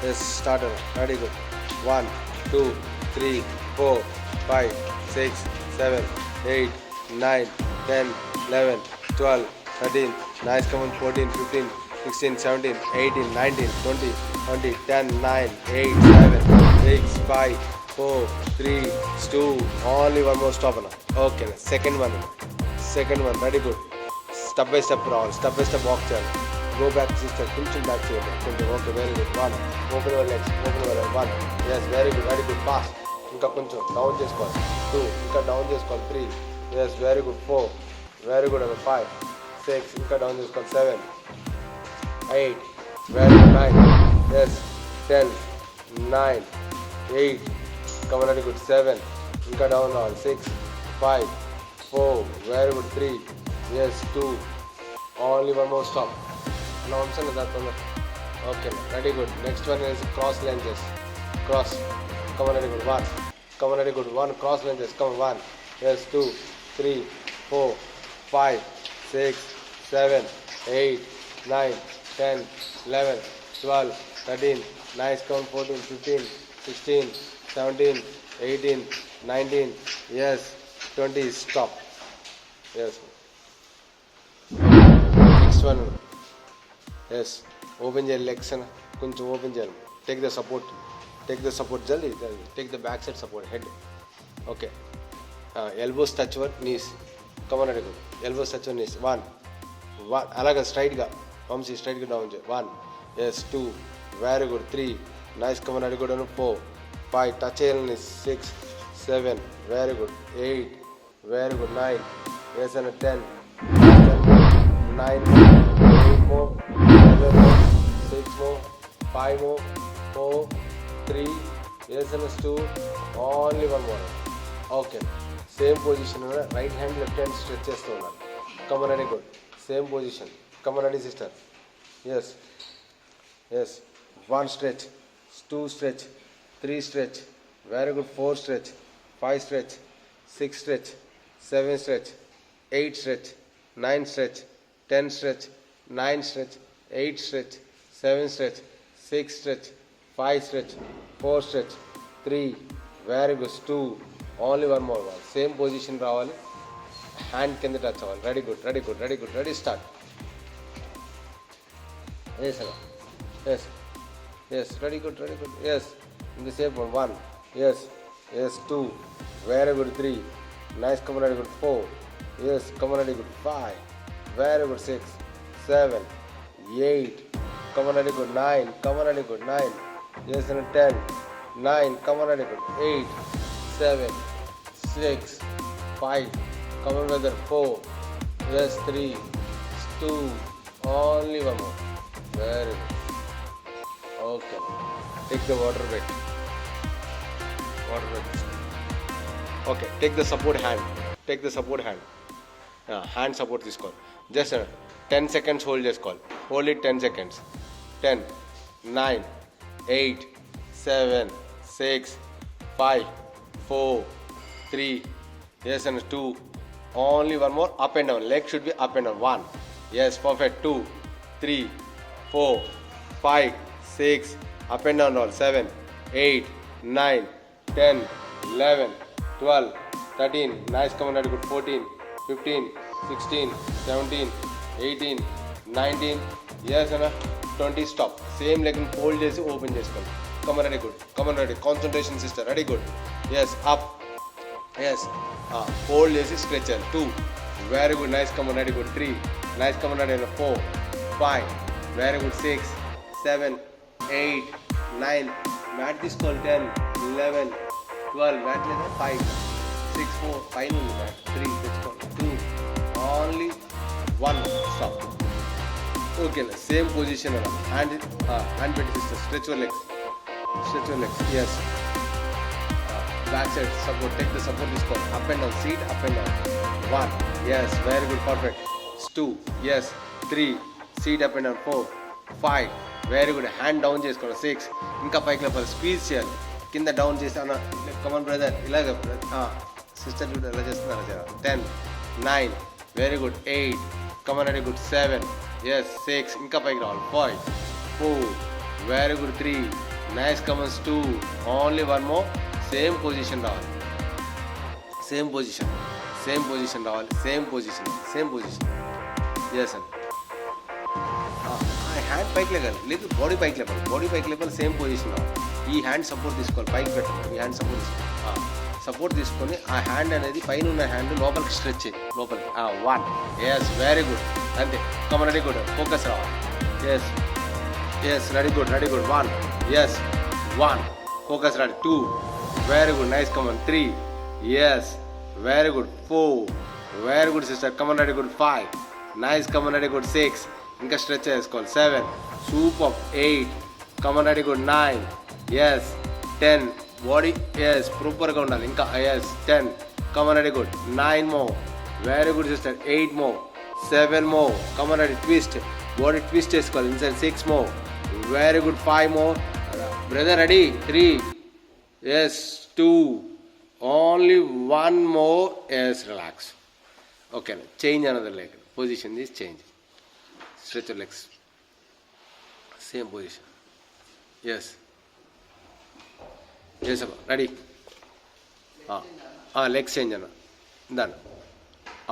Yes, start. Very good. 1, 2, 3, 4, 5, 6, 7, 8, 9, 10, 11, 12, 13. Nice, come on. 14, 15, 16, 17, 18, 19, 20, 20, 10, 9, 8, 7, 6, 5, 4, 3, 2. Only one more stop. Okay, second one. Second one. Very good. Step by step round. Step by step walk turn. Go back, sister. Pinch back to okay, very good. 1. Open your legs. Open your legs. 1. Yes, very good. Very good. Fast. Inka koncham. Down చేసుకో. 2. Inka down చేసుకో. 3. Yes, very good. 4. Very good. 5. 6. Inka down చేసుకో. 7. 8. Very good. 9. Yes. 10. 9. 8. Come on, very good. 7. Inka down all. 6. 5. 4. Very good. 3. Yes. 2. Only one more stop. Okay, very good. Next one is cross lunges. Cross. Come on, very good. 1. Come on, very good. 1. Cross lunges. Come on, 1. Yes, 2, 3, 4, 5, 6, 7, 8, 9, 10, 11, 12, 13. Nice. Come on, 14, 15, 16, 17, 18, 19. Yes, 20. Stop. Yes. Next one. Yes, open your legs and open your. Take the support. Take the support jaldi. Take the back side support. Head. Okay. Elbows touch your knees. Come on, very good. Elbows touch your knees. 1. Alaga straight ga. Vamsi straight ga down. 1. Yes, 2. Very good. 3. Nice. Come on, very good. 4. 5. Touch your knees. 6. 7. Very good. 8. Very good. 9. Yes, and 10. 9 more. 8 more. 7 more. 6 more. 5 more. 4. 3. Yes, and 2. Only one more. Okay. Same position. Right hand, left hand stretches. Come on, very good. Same position. Come on, ready, sister. Yes. Yes. 1 stretch. 2 stretch. 3 stretch. Very good. 4 stretch. 5 stretch. 6 stretch. 7 stretch. 8 stretch. 9 stretch. 10 stretch. 9 stretch. 8 stretch. 7 stretch. 6 stretch. 5 stretch. 4 stretch. 3. Very good. 2. Only one more one. Same position ravali. Hand కింద touch అవ్వాలి. Very good. Very good. Very good. Ready, start. Yes, sir. Yes. Yes. Very good. Very good. Yes. In the same one. 1. Yes. Yes. 2. Very good. 3. Nice. Come on. Very good. 4. Yes. Come on. Very good. 5. Very good. 6. 7. 8. Come on. Very good. 9. Come on. Very good. 9. Yes. And 10. 9. Come on. Very good. 8. 7. 6. 5. Come on, brother. 4. Yes. 3. 2. Only one more. Very good. Okay. Take the water break. Water break. Okay. Take the support hand. Take the support hand. Hand support this call. Just 10 seconds hold this call. Hold it 10 seconds. 10, 9, 8, 7, 6, 5, 4, 3, yes, and 2. Only one more. Up and down. Leg should be up and down. 1. Yes, perfect. 2, 3, 4, 5, 6. Up and down all. 7, 8, 9, 10, 11, 12, 13. Nice. Come on, very good. 14, 15, 16, 17, 18, 19. Yes, and 20. Stop. Same leg fold చేసి open చేసుకోండి. Come on, ready, good. Come on, ready. Concentration, sister. Ready, good. Yes, up. Yes. Fold చేసి stretch. 2. Very good. Nice. Come on, ready, good. 3. Nice. Come on, ready. 4. 5. Very good. 6. 7. 8. 9. Mat తీసుకోవాలి. 10. 11. 12. Mat లేదా 5. 6. 4. 5 ఉంది mat. 3. తెచ్చుకోండి. 2. Only 1. Stop. Okay, same position. Hand better, sister. Stretch your legs. Stretch your legs. Yes. Back side support. Take the support. This call. Up and down. Seat. Up and down. 1. Yes. Very good. Perfect. 2. Yes. 3. Seat up and down. 4. 5. Very good. Hand down చేసుకోండి. 6. ఇంకా పైకి లేపాలి. Squeeze చేయాలి. కింద down చేసాను. Come on brother. ఇలాగ sister చూడ ఎలా చేస్తున్నారు జరా. 10. 9. Very good. 8. Come on, very good. 7. Yes. 6. ఇంకా పైకి రావాలి. 5. 4. Very good. 3. Nice comments 2. Only one more. Same position రావాలి. Same position. Same position రావాలి. Same position. Same position. Yes sir. Hand పైకి లేగాలి, లేదు బాడీ పైకి లేపాలి. బాడీ పైకి లేపాలి, సేమ్ పొజిషన్ రావాలి. ఈ హ్యాండ్ సపోర్ట్ తీసుకోవాలి, పైకి పెట్టాలి. ఈ హ్యాండ్ సపోర్ట్ తీసుకోవాలి. సపోర్ట్ తీసుకొని ఆ హ్యాండ్ అనేది పైన ఉన్న హ్యాండ్ లోపలికి స్ట్రెచ్ చేయి, లోపలికి. 1. Yes, very good. అంతే. Come on, ready, good. ఫోకస్ రావాలి. Yes yes, ready, good, ready, good. 1. Yes, 1. Focus ready. 2. Very good, nice. Come on. 3. Yes, very good. 4. Very good sister. Come on, ready, good. 5. Nice. Come on, ready, good. 6. ఇంకా stretch చేసుకోవాలి. 7. Super. 8. Come on, ready, good. 9. Yes. 10. Body yes ప్రాపర్గా ఉండాలి. ఇంకా yes. 10. Come on, ready, good. 9 మో. Very good sister. 8 మో. 7 మో. Come on, ready, twist. Body twist చేసుకోవాలి. Inside 6 మో. Very good. 5 మో. Brother ready. 3. Yes. 2. Only 1 more. Yes, relax. ఓకేనా. Change another leg. Position this change. Stretch your legs. Same position. Yes. Yes, sir. Ready? Legs change. Done.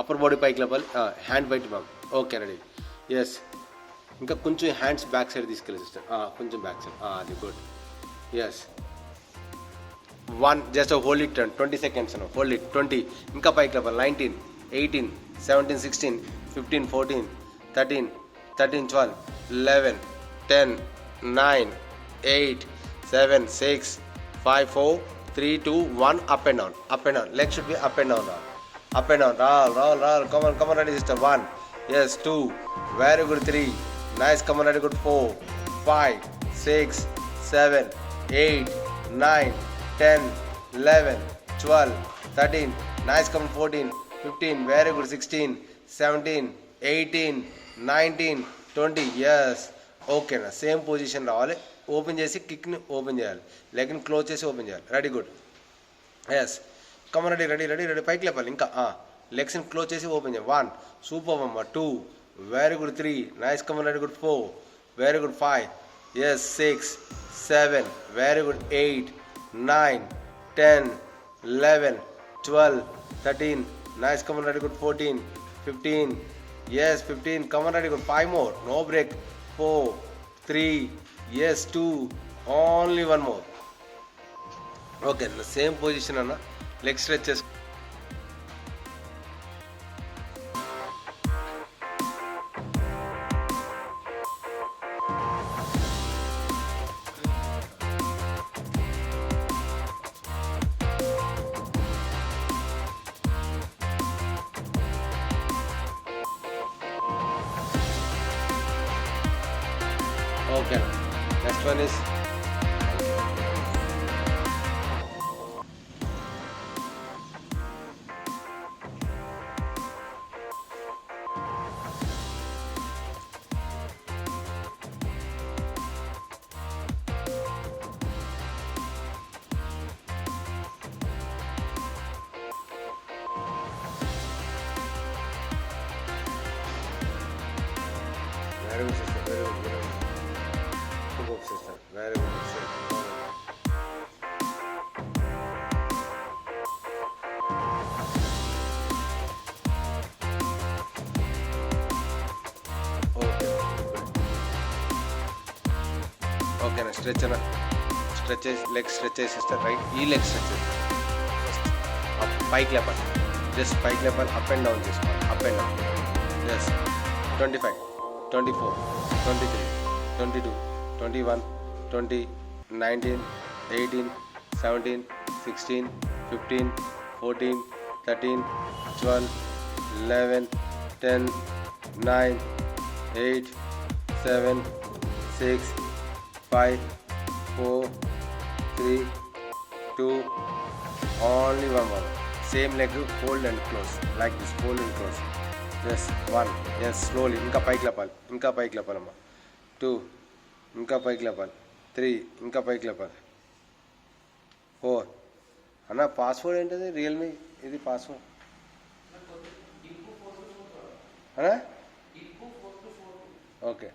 Upper body pike level. Hand bite bump. Okay, ready. Yes. ఇంకా కొంచెం hands back side తీసుకెళ్ళి sister. కొంచెం back side. అది good. Yes. 1. Just hold it 20 seconds. Hold it. 20. ఇంకా పైకి level. 19, 18, 17, 16, 15, 14, 13, 12, 11, 10, 9, 8, 7, 6, 5, 4, 3, 2, 1. Up and down. Up and down. Leg should be up and down. Up and down. Roll. Come on, ready, sister. 1. Yes. 2. Very good. 3. Nice. Come on, ready, good. 4, 5, 6, 7, 8, 9, 10, 11, 12, 13. Nice. Come on, 14, 15. Very good. 16, 17, 18, 19, 20. Yes. ఓకేనా. Same position రావాలి. Open చేసి కిక్ని open చేయాలి, లెగ్ని close చేసి open చేయాలి. Ready, good. Yes. Come on, ready. పైకి లేపాలి. ఇంకా లెగ్స్ని క్లోజ్ చేసి ఓపెన్ చేయాలి. 1. సూపర్ అమ్మ. 2. Very good. 3. Nice. Come on, ready, good. 4. Very good. 5. Yes. 6, 7. Very good. 8, 9, 10, 11, 12, 13. Nice. Come on, ready, good. 14, 15. Yes. 15. Come on, ready, good. 5 more. No break. 4, 3. Yes. 2. Only 1 more. Okay. The same position, Anna. Leg stretches. Okay. Next one is very good, sister. Very good. Good sister. Very good. Okay, now stretch, na. Stretches, leg stretches, sister. Right. E leg stretches. First, up, pike level. Just pike level, up and down. Just up and down. Yes. 25, 24, 23, 22, 21, 20, 19, 18, 17, 16, 15, 14, 13, 12, 11, 10, 9, 8, 7, 6, 5, 4, 3, 2. Only 1 more. Same leg, fold and close. Like this, fold and close. Yes. 1. Yes. Slowly. ఇంకా పైకి లేపాలి. ఇంకా పైకి లేపాలమ్మా. 2. ఇంకా పైకి లేపాలి. 3. ఇంకా పైకి లేపాలి. 4. అన్న పాస్వర్డ్ ఏంటది? రియల్మీ ఇది పాస్వర్డ్ అన్నా? Okay.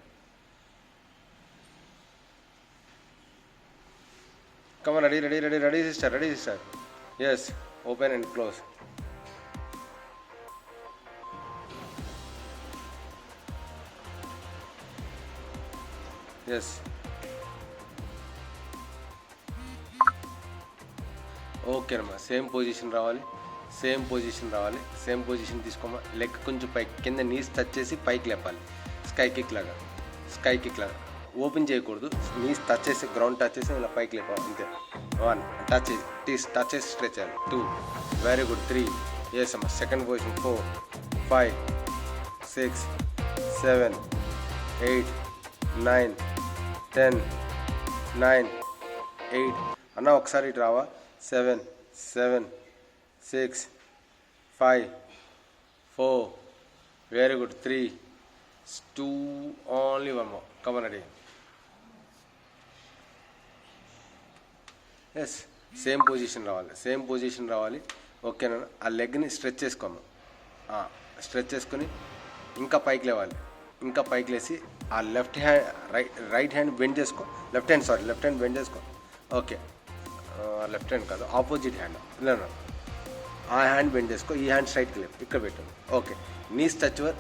Come on, ready, sister. Yes, open and close. Yes. Okay అమ్మా, సేమ్ పొజిషన్ రావాలి, సేమ్ పొజిషన్ తీసుకోమా. లెగ్ కొంచెం పైకి, కింద నీస్ టచ్ చేసి పైకి లేపాలి. స్కై కిక్ లాగా ఓపెన్ చేయకూడదు. నీస్ టచ్ చేసి, గ్రౌండ్ టచ్ చేసి ఇలా పైకి లేపాలి అంతే. 1 టచ్ చేసి స్ట్రెచ్ చేయాలి. 2 వెరీ గుడ్. 3 ఎస్ అమ్మా. Second position. 4 5 6 7 8 9 10 9 8 అన్న ఒకసారి ఇటు రావా. 7 6 5 4 very good. 3 2 only 1 more. Come on ready. Yes, same position రావాలి. ఓకేనా. ఆ లెగ్ని స్ట్రెచ్ చేసుకోము. స్ట్రెచ్ చేసుకొని ఇంకా పైకి లేసి ఆ left hand right hand bend చేసుకో. లెఫ్ట్ హ్యాండ్ బెండ్ చేసుకో. ఓకే, లెఫ్ట్ హ్యాండ్ కాదు, ఆపోజిట్ హ్యాండ్. ఇలా ఆ హ్యాండ్ బెండ్ చేసుకో. ఈ హ్యాండ్ స్ట్రైట్కి లేపు, ఇక్కడ పెట్టు. Okay, knees touch your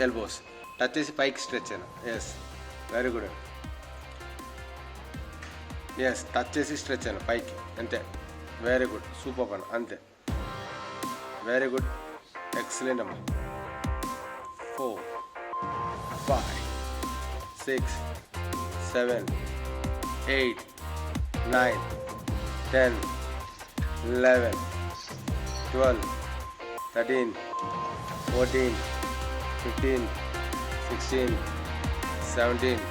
elbows. Touch చేసి పైకి స్ట్రెచ్ అయినా. Yes, very good. Yes, touch చేసి స్ట్రెచ్ అయినా పైకి అంతే. వెరీ గుడ్, సూపర్ అన్న అంతే. వెరీ గుడ్, ఎక్సలెంట్ అమ్మా. 4 5 6 7 8 9 10 11 12 13 14 15 16 17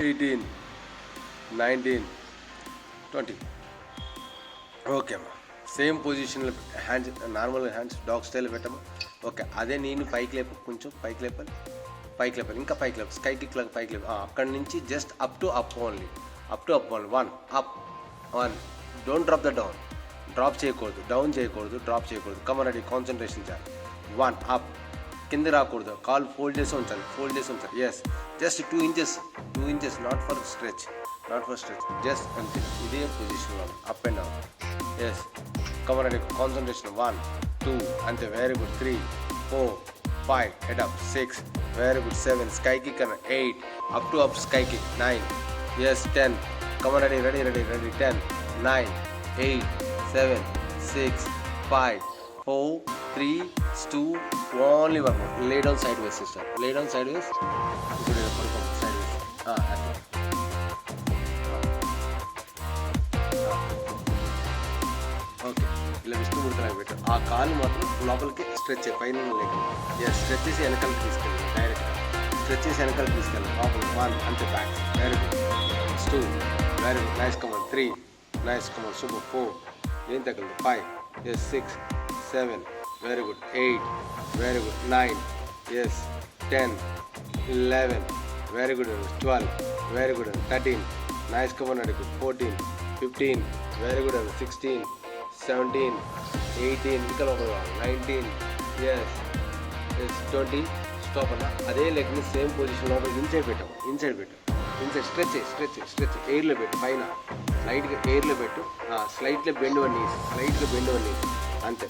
18 19 20. ఓకే అమ్మా. సేమ్ పొజిషన్లో hands, normal hands dog style పెట్టమ్మా. ఓకే, అదే నేను పైకి లేపు, కొంచెం పైకి లేపాలి, ఇంకా పైకి లేపు. స్కై కిక్ లాగా పైకి లేపు. అక్కడి నుంచి just up to up only. 1 up 1. Don't drop the down. Drop చేయకూడదు, డౌన్ చేయకూడదు, డ్రాప్ చేయకూడదు. కమన్ రెడీ, కాన్సన్ట్రేషన్ చేయాలి. 1 అప్. కింద రాకూడదు, కాల్ ఫోల్డ్ చేసి ఉంచాలి. ఎస్, just 2 inches, not for stretch, just అంతే. ఇదే పొజిషన్లో up and down. Yes, come on ready, concentration. 1 2 అంతే. Very good. 3 4 5 head up. 6 very good. 7 sky kick అన్న. 8 up to up sky kick. 9 yes. 10 come on ready. 10 9 8 7 6 5 4 3 2 only 1 more. Lay down sideways sister. ఇప్పుడు పడుకోండి side వేస్. Okay, ఇలా విష్ణుమూర్తిలాగా పెట్టు. ఆ కాలు మాత్రం లోపలికి స్ట్రెచ్ చేయి, పైన లేకుండా. ఎస్, స్ట్రెచ్ చేసి వెనకాలకి తీసుకెళ్ళి డైరెక్ట్గా. లోపలికి. 1 అంతే. Back. Very good. 2 very good. Nice. Come on. 3 nice. Come on. Super. 4 ఏం తగ్గలేదు. 5 yes. 6 7 very good. 8 very good. 9 yes. 10 11 very good. 12 very good. 13 nice. Come on. Very good. 14 15 very good. 16 17 18 ఇంకా లోపల. 19 ఎస్. 20 స్టాప్ అన్న. అదే లెగ్ని సేమ్ పొజిషన్ లోపల ఇన్సైడ్ పెట్టు. Stretch ఎయిర్లో పెట్టు. పైన లైట్గా ఎయిర్లో పెట్టు. స్లైట్గా బెండ్ వన్ నీస్ అంతే.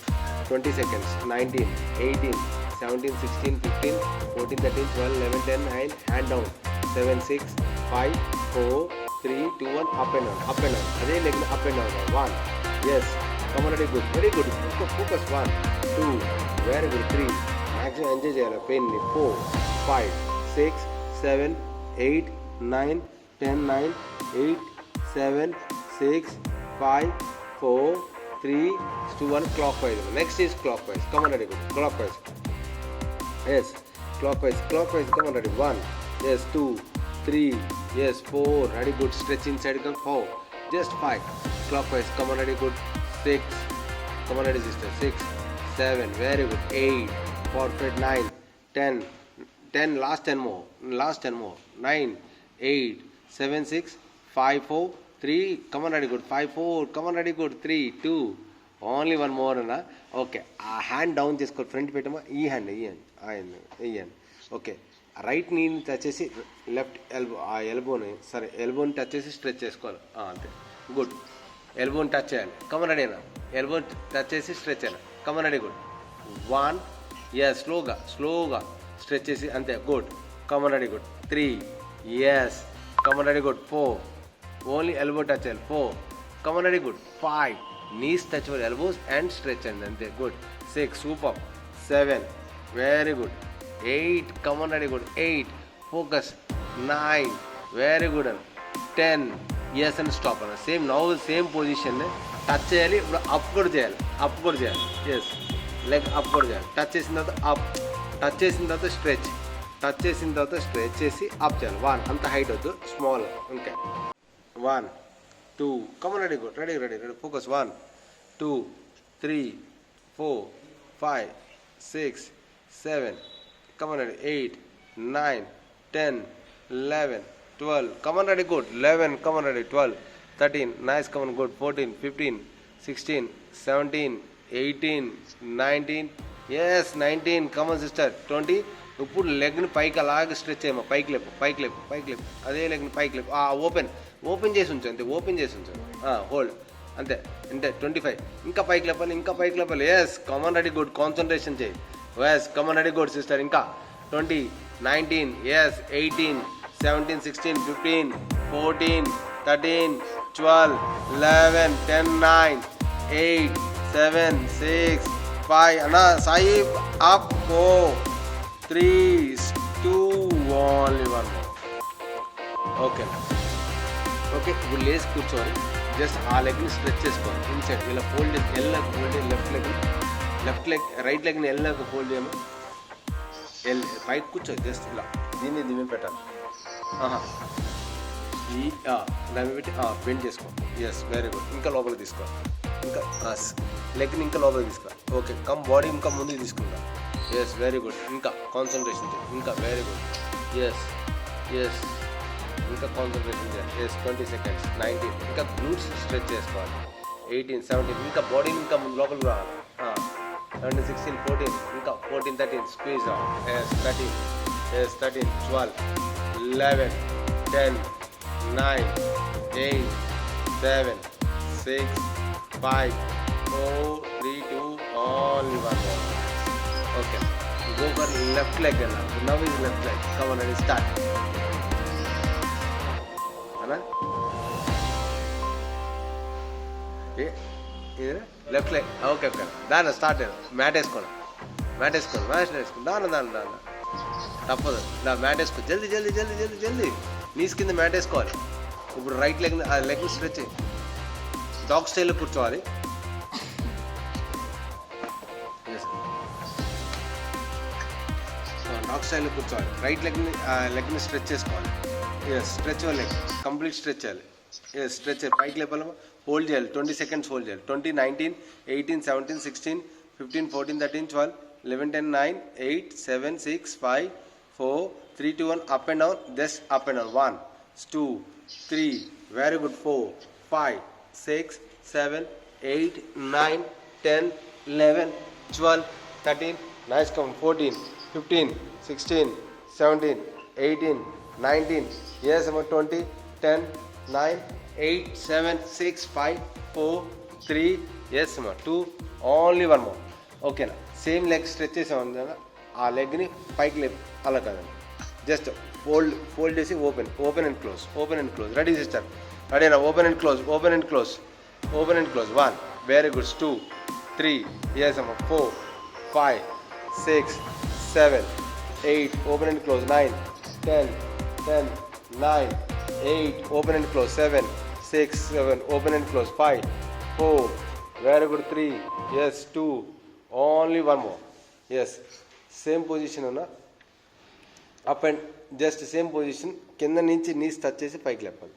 20 seconds. 19 18 17 16 15 14 13 12 11 10 9 hand down. 7 6 5 4 3 2 1 up and down. అదే leg up and down. 1 yes. Come on ready. Very good. Focus. 1 2 very good. 3 maximum enjoy చేయాలి పెయిన్ని. 4 5 6 7 8 9 10 9 8 7 6 5 4 3 2 1 clockwise. Next is clockwise. Come on, ready, good. Clockwise. Yes, clockwise. Come on, ready. 1 yes. 2 3 yes. 4 ready, good. Stretch inside. Come 4 just 5 clockwise. Come on, ready, good. 6 come on, ready, sister. 6 7 very good. 8 perfect. 9 10 last 10 more 9 8 7 6 5 4 3 come on, ready, good. 5 4 come on, ready, good. 3 2 only 1 more అన్న. Okay, ఆ hand down చేసుకో. Front పెట్టమా. ఈ hand okay. Right నీని touch చేసి left elbow, ఆ ఎల్బోని ఎల్బోని టచ్ చేసి స్ట్రెచ్ చేసుకోవాలి అంతే. గుడ్. ఎల్బోని టచ్ చేయాలి. కమన్ రెడీనా? ఎల్బో టచ్ చేసి స్ట్రెచ్ చేయాలి. Come on ready. గుడ్. 1. ఎస్, స్లోగా స్ట్రెచ్ చేసి అంతే. Good. Come on ready. Good. 3. Yes, come on ready. Good. 4. Only elbow touch చేయాలి. 4. Come on ready. Good. 5. Knees touch your elbows and stretch అండి అంతే. Good. 6. Super. 7. Very good. 8. Come on ready. Good. 8. Focus. 9. Very good అండి. 10. Yes and stop అన్న. Same position touch చేయాలి. ఇప్పుడు up కూడా చేయాలి. Yes, leg up కూడా చేయాలి. టచ్ చేసిన తర్వాత అప్, టచ్ చేసిన తర్వాత స్ట్రెచ్ చేసి అప్ చేయాలి. 1. అంత హైట్ వద్దు, స్మాల్. ఇంకా 1, 2. Come on ready. Good. Ready. Focus. 1, 2, 3, 4, 5, 6, 7. Come on ready. 8, 9, 10, 11, 12. Come on ready. Good. 11. Come on ready. 12, 13. Nice. Come on. Good. 14, 15, 16, 17, 18, 19. Yes, 19. Come on sister. 20. ఇప్పుడు లెగ్ని పైకి అలాగే స్ట్రెచ్ చేయమా. పైకి లేపు. అదే లెగ్ని పైకి లేపు. ఓపెన్ చేసి ఉంచు అంతే. హోల్డ్ అంతే. 25. ఇంకా పైకి లేపాలి. Yes, come on ready. Good. Concentration చేయి. Yes, come on ready. Good sister. ఇంకా 20, 19. ఎస్, 18, 17, 16, 15, 14, 13, 12, 11, 10, 9, 8, 7, 6, 5. అన్నా Sai up. 4, 3, 2, only 1 more. Okay. ఇప్పుడు లేసి కూర్చోవాలి. జస్ట్ ఆ లెగ్ని స్ట్రెచ్ చేసుకోవాలి. ఇన్సైడ్ ఇలా ఫోల్డ్ చేసి లెఫ్ట్ లెగ్ రైట్ లెగ్ని ఎల్లాక ఫోల్డ్ చేయము. పైకి కూర్చో. జస్ట్ ఇలా దీన్ని పెట్టాలి. దాన్ని పెట్టి బెండ్ చేసుకో. Yes, very good. ఇంకా లోపలికి తీసుకో. ఇంకా లెగ్ని ఇంకా లోపలికి తీసుకో. ఓకే. బాడీ ఇంకా ముందుకు తీసుకుంటా. Yes, very good. ఇంకా కాన్సన్ట్రేషన్ చేయి. ఇంకా వెరీ గుడ్. ఎస్, ఇంకా కాన్సన్ట్రేషన్ చేయాలి. Yes, 20 seconds. 19. ఇంకా గ్లూట్స్ స్ట్రెచ్ చేసుకోవాలి. 18, 17. ఇంకా బాడీని ఇంకా లోపలికి రావాలి. 17, 16, 14. ఇంకా 14, 13. Squeeze out. Yes, 13. Yes, 13, 12, 11, 10, 9, 8, 7, 6, 5, 4, 3, 2, only 1 more. Okay. Go for left leg now. Now is left leg. Come on and start. Anna? Left leg. Okay. దాన్ని స్టార్ట్ మ్యాట్ వేసుకోండి. దాన్ని తప్పదు. మ్యాట్ వేసుకో. జల్దీ నీస్ కింద మ్యాట్ వేసుకోవాలి. ఇప్పుడు రైట్ లెగ్ని స్ట్రెచ్ చేయి. డాగ్ స్టైల్లో కూర్చోవాలి. రైట్ లెగ్ని స్ట్రెచ్ చేసుకోవాలి. Yes, stretch leg complete stretch చేయాలి. ఎస్, స్ట్రెచ్ పైకి లేపాలి. హోల్డ్ చేయాలి. 20 seconds హోల్డ్ చేయాలి. 20, 19, 18, 17, 16, 15, 14, 13, 12, 11, 10, 9, 8, 7, 6, 5, 4, 3, 2, 1. Up and down. Just up and down. 1, 2, 3. Very good. 4, 5, 6, 7, 8, 9, 10, 11, 12, 13. Nice. Come. 14, 15, 16, 17, 18, 19. Yes, 20, 10, 9, 8, 7, 6, 5, 4, 3. Yes, 2. Only 1 more. ఓకేనా? సేమ్ లెగ్ స్ట్రెచ్ చేసామని కదా, ఆ లెగ్ని పైకి లేపు. అలా కాదండి. జస్ట్ ఫోల్డ్ చేసి open and close. Ready sister? రెడీనా? Open and close. 1. Very good. 2, 3. Yes అమ్మ. 4, 5, 6, 7, 8. Open and close. 9, 10, 9, 8. Open and close. 7, 6, 7. Open and close. 5, 4. Very good. 3. Yes. 2. Only 1 more. Yes, same position ఉన్నా. Up and just same position. కింద నుంచి knees touch చేసి పైకి లేపాలి.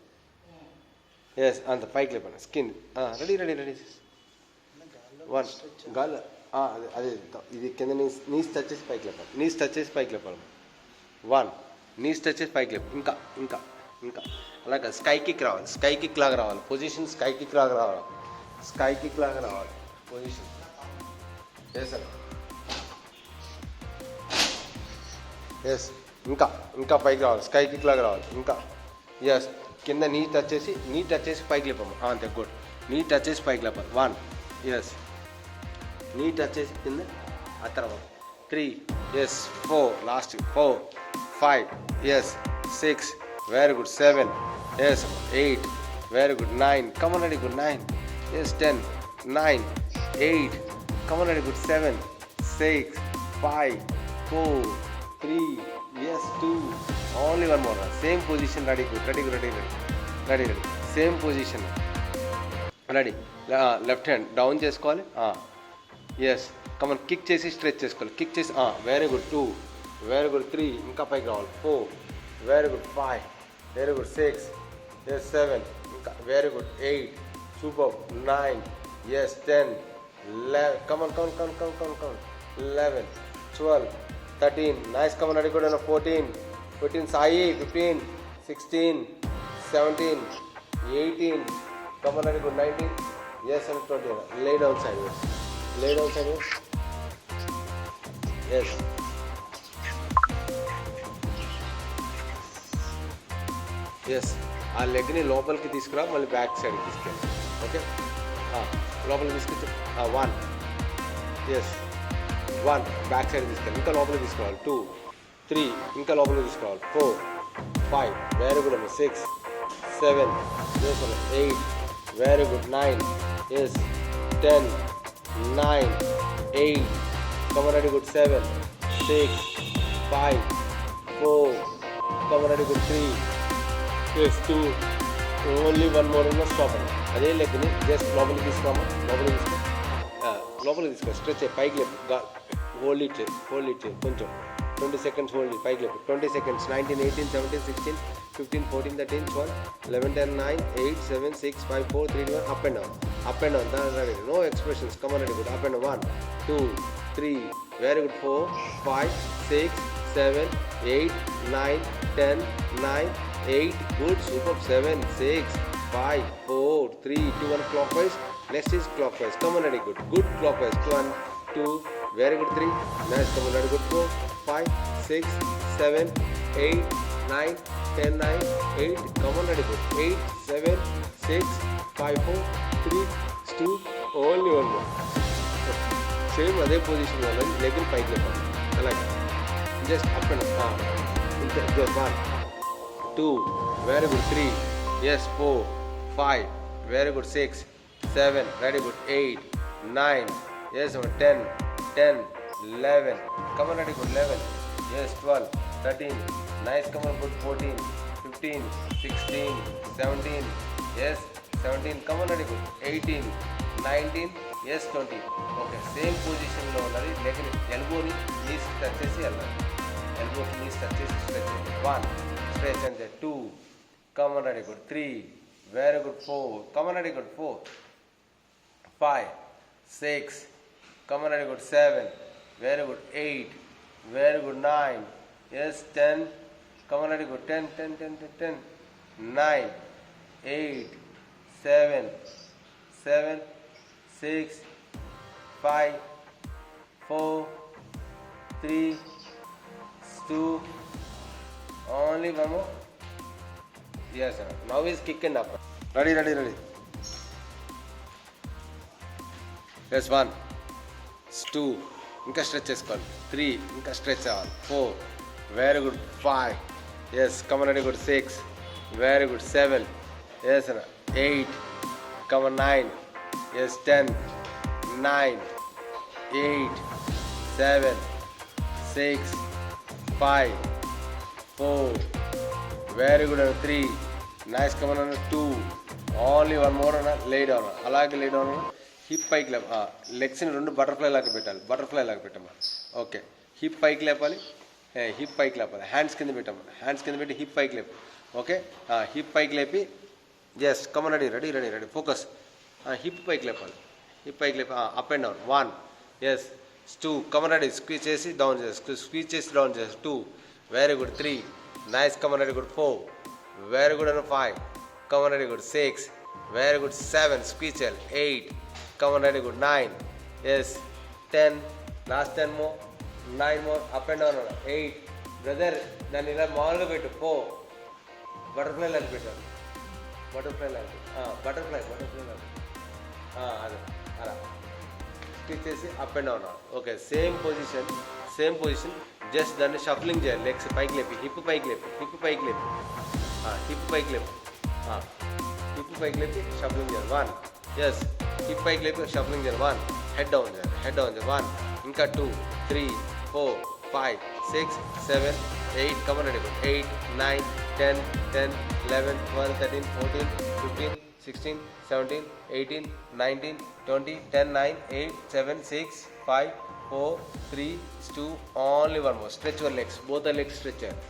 Yes, అంత పైకి లేపాలి. Skin ready. 1. గాలి అదే ఇది కింద నీస్ టచ్ చేసి పైకి లేపాలి. 1. నీస్ టచ్ చేసి పైకి లేపాలి. ఇంకా అలాగా స్కై కిక్ లాగా రావాలి. పొజిషన్ స్కై కిక్ లాగా రావాలి. పొజిషన్. ఎస్ అన్న. ఎస్, ఇంకా పైకి రావాలి. స్కై కిక్ లాగా రావాలి. ఇంకా ఎస్ కింద నీ టచ్ చేసి పైకి లేపమ్మ అంతే గుడ్ నీ టచ్ చేసి పైకి లేపాలి 1 ఎస్ నీ టచ్ చేసి కింద ఆ తర్వాత 3 yes 4 last 4 5 yes 6 very good 7 yes 8 very good 9 come on ready good 9 yes 10 9 8 come on ready good 7 6 5 4 3 yes 2 only one more same position ready same position ready left hand down చేసుకోవాలి yes come on kick చేసి stretch చేసుకోవాలి kick చేసి very good 2 very good 3 ఇంకా పైకి రావాలి 4 very good 5 very good 6 yes 7 ఇంకా very good 8 super 9 yes 10 11 come on 11 12 13 nice come on ready good 14 Sai 15 16 17 18 come on ready good 19 yes and 20 lay down sideways yes yes ఆ లెగ్ని లోపలికి తీసుకురా మళ్ళీ back సైడ్కి తీసుకెళ్ళి ఓకే లోపలికి తీసుకొచ్చి 1 ఎస్ 1 బ్యాక్ సైడ్ తీసుకెళ్ళి ఇంకా లోపలికి తీసుకోవాలి 2 3 ఇంకా లోపలికి తీసుకోవాలి 4 5 వెరీ గుడ్ అమ్మ 6 7 8 very good 9 yes 10 9 8 come on ready good 7 6 5 4 come on ready good 3 yes 2 only one more in the stop అదే లెగ్ని జస్ట్ లోపలికి తీసుకోమా లోపలికి తీసుకో స్ట్రెచ్ పైకి లేపు హోల్డ్ ఇట్ కొంచెం 20 seconds హోల్డ్ పైకి లేపు 20 seconds 19 18 17 16 15 14 13 12 11 10 9 8 7 6 5 4 3 1 up and down no expressions come on ready good up and down 1 2 3 very good 4 5 6 7 8 9 10 9 8 good super 7 6 5 4 3 2 1 clockwise next is clockwise come on ready good clockwise 1 2 very good 3 nice come on ready good 4 5 6 7 8 9 10 9 8 come on ready good 8 7 6 5 4 3 2 only one more same అదే position వాళ్ళని leg పైకి లేపాలి అలాగే just up and ఇంత 1 2 very good 3 yes 4 5 very good 6 7 very good 8 9 yes 10 11 come on ready good 11 yes 12 13 nice come on good 14 15 16 17 yes 17 come on ready good 18 19 yes 20 okay same పొజిషన్లో ఉన్నది లెగ్ని ఎల్బోని knees touch చేసి వెళ్ళాలి ఎల్బోకి knees touch చేసి stretch చేయాలి 1 stretch అంటే 2 come on ready good 3 very good 4 come on ready good 4 5 6 come on ready good 7 very good 8 very good 9 yes 10 come on ready good 10 9 8 7 6 5 4 3 2 only one more yes sir now is kick and up ready yes 1 2 ఇంకా stretch చేసుకోవాలి 3 ఇంకా stretch అవ్వాలి 4 very good 5 yes come on ready good 6 very good 7 yes 8 come on 9 yes 10 9 8 7 6 5 4 very good 3 nice come on 2 only one more lay down అలాగే lay down hip పైకి లేప లెగ్స్ని 2 butterfly లాగా పెట్టాము okay hip పైకి లేపాలి హ్యాండ్స్ కింద పెట్టి హిప్ పైకి లేపు ఓకే హిప్ పైకి లేపి yes come on ready focus hip పైకి లేపాలి up and down 1 yes 2 come on ready squeeze చేసి డౌన్ చేసి 2 very good 3 nice come on ready good 4 very good 5 come on ready good 6 very good 7 squeeze చేయాలి 8 come on ready good 9 yes 10 last 10 more 9 more up and down 8 brother దాన్ని ఇలా మామూలుగా పెట్టు 4 butterfly లాగా పెట్టాను, butterfly లాగా, బటర్ఫ్లై లాగా, అదే అలా స్టిచ్ చేసి up and down. Okay, same position just దాన్ని షఫ్లింగ్ చేయాలి. లెగ్స్ పైకి లేపి, హిప్ పైకి లేపి, హిప్ పైకి లేపి షఫ్లింగ్ చేయాలి. 1, ఎస్, హిప్ పైకి లేపి షఫ్లింగ్ చేయాలి. 1, హెడ్ డౌన్ చేయాలి, 1, ఇంకా 2, 3, 4, 5, 6, 7, 8, come on ready. 8, 9, 10, 11, 12, 13, 14, 15, 16, 17, 18, 19, 20, 10, 9, 8, 7, 6, 5, 4, 3, 2, only one more. Stretch your legs, both the legs stretch చేయాలి.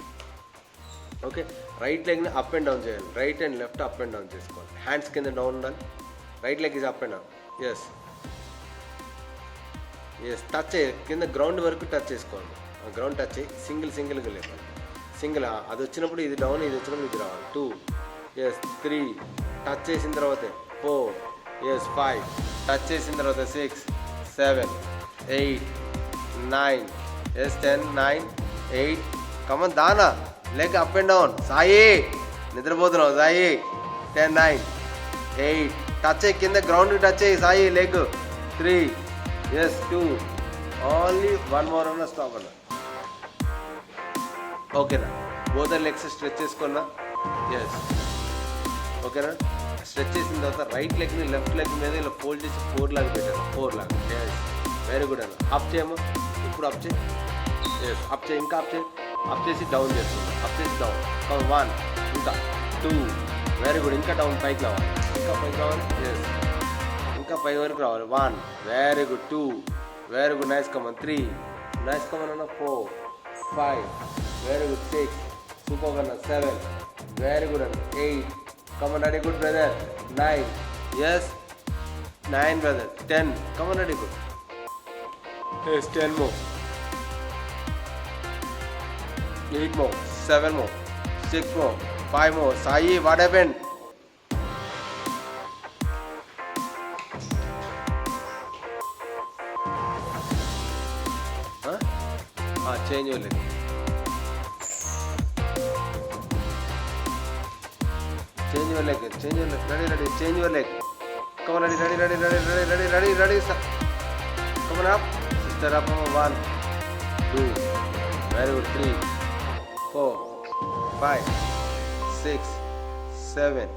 ఓకే, రైట్ లెగ్ని అప్ అండ్ డౌన్ చేయాలి. Right and left up and down చేసుకోవాలి. హ్యాండ్స్ కింద డౌన్ ఉండాలి. Right leg is up and down. Yes, touch చేయాలి. కింద ground వరకు touch చేసుకోండి. గ్రౌండ్ టచ్ చేయి. సింగిల్గా లేపాలి. అది వచ్చినప్పుడు ఇది డౌన్, ఇది వచ్చినప్పుడు ఇది రావాలి. 2, ఎస్, 3, టచ్ చేసిన తర్వాత 4, ఎస్, 5, టచ్ చేసిన తర్వాత 6, 7, 8, 9, ఎస్, 10, 9, 8, కమన్ దానా, leg up and down. Sai నిద్రపోతున్నావు సాయి. 10, 9, 8, టచ్ అయ్యి కింద గ్రౌండ్ టచ్ అయ్యి Sai. Leg 3, yes, 2, only 1 more అన్న స్టాప్ అన్న. ఓకేనా, బోత్ లెగ్స్ స్ట్రెచ్ చేసుకున్నా. ఎస్, ఓకేనా. స్ట్రెచ్ చేసిన తర్వాత రైట్ లెగ్ని లెఫ్ట్ లెగ్ మీద ఇలా ఫోల్డ్ చేసి 4 లాగా పెట్టాను. 4 లాగా. ఎస్, వెరీ గుడ్ అన్న. అప్ చేయము, ఇప్పుడు అప్ చేయి. ఎస్, అప్ చేయి, ఇంకా అప్ చేయి. అప్ చేసి డౌన్ చేస్తుంది. అప్ చేసి డౌన్. 1, ఇంకా 2, వెరీ గుడ్. ఇంకా డౌన్, పైకి రావాలి. ఇంకా పైకి రావాలి. ఎస్, ఇంకా పై వరకు రావాలి. 1, very good. 2, very good. Nice come on. 3, nice come on అన్న. 4, 5, వెరీ గుడ్. 6, సూపర్ అన్న. 7, వెరీ గుడ్ అన్న. 8, come on ready good brother. 9, yes, 9 brother. 10, come on ready good. Yes, 10 more, 8 more, 7 more, 6 more, 5 more. Sai, what happened? Change your leg. Change your leg. Ready. Change your leg. Come on, ready. Come on up. Sister up. 1, 2, very good. 3, 4, 5, 6, 7,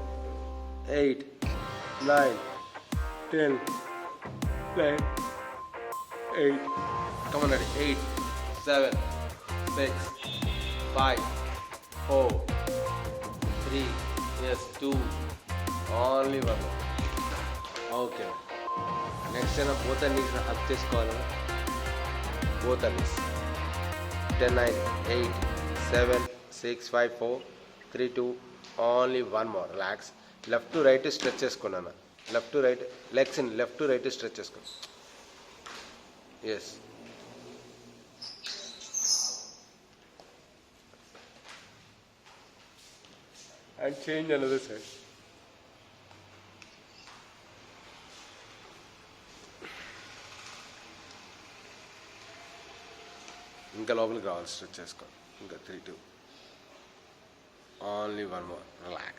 8, 9, 10, 9, 8. Come on, ready. 8, 7, 6, 5, 4, 3, yes, 2, only 1 more. Okay. Next time both the knees up చేసుకోవాలి. Both the knees. 10, 9, 8, 7, 6, 5, 4, 3, 2, only 1 more. Relax. Left to right stretch చేసుకున్నాను. Left to right, legs in left to right stretch చేసుకోండి. Yes. And change another side. ఇంకా లోపలికి రావాలి. Stretch చేసుకో. ఇంకా 3, 2, only 1 more. Relax.